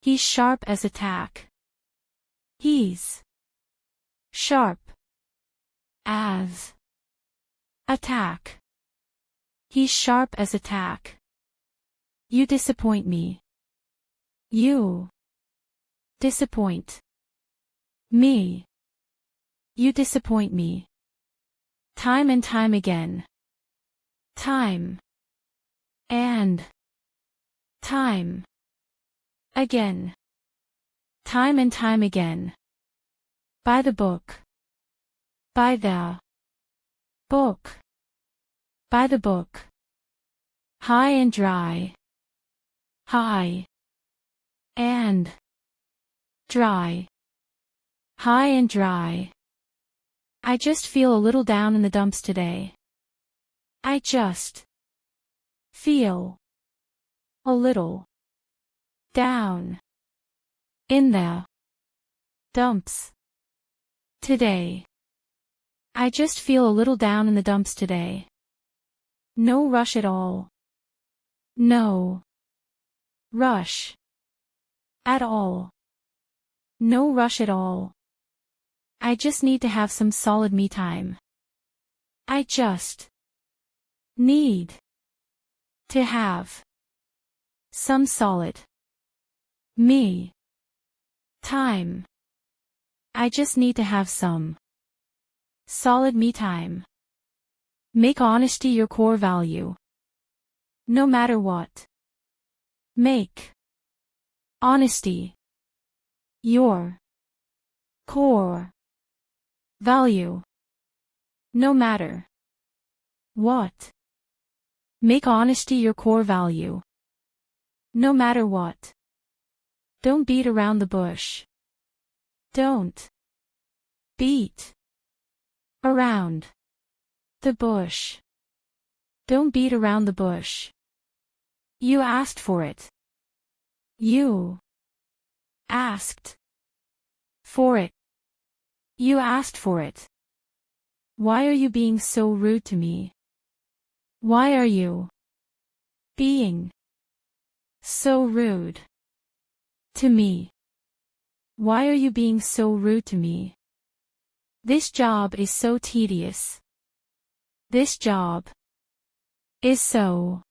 He's sharp as a tack. He's sharp as a tack. He's sharp as a tack. You disappoint me. You disappoint me. You disappoint me. Time and time again. Time and time again. Time and time again. By the book. By the book. By the book. High and dry. High and dry. High and dry. I just feel a little down in the dumps today. I just feel a little down in the dumps today. I just feel a little down in the dumps today. No rush at all. No rush at all. No rush at all. I just need to have some solid me time. I just need to have some solid me time. I just need to have some solid me time. Make honesty your core value. No matter what. Make honesty your core value. No matter what. Make honesty your core value. No matter what. Don't beat around the bush. Don't beat around the bush. Don't beat around the bush. You asked for it. You asked for it. You asked for it. Why are you being so rude to me? Why are you being so rude to me? Why are you being so rude to me? This job is so tedious. This job is so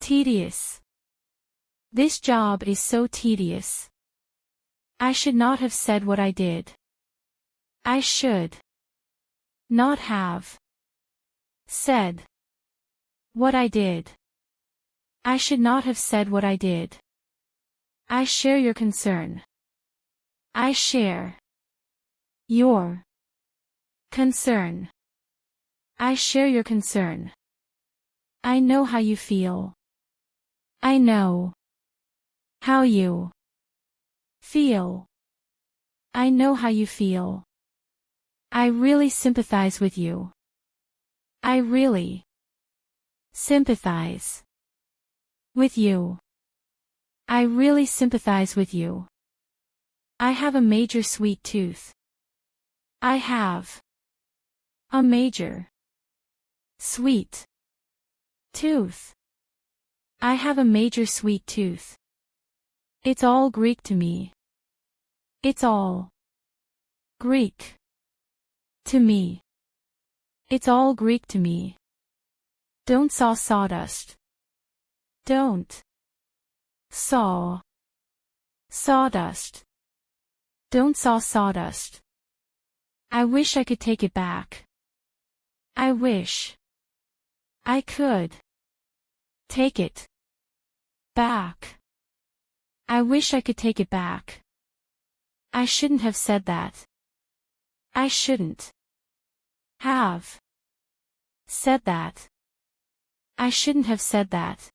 tedious. This job is so tedious. I should not have said what I did. I should not have said what I did. I should not have said what I did. I share your concern. I share your concern. I share your concern. I know how you feel. I know how you feel. I know how you feel. I really sympathize with you. I really sympathize with you. I really sympathize with you. I have a major sweet tooth. I have a major sweet tooth. I have a major sweet tooth. It's all Greek to me. It's all Greek to me. It's all Greek to me. Don't saw sawdust. Don't saw sawdust. Don't saw sawdust. I wish I could take it back. I wish I could take it back. I wish I could take it back. I shouldn't have said that. I shouldn't have said that. I shouldn't have said that.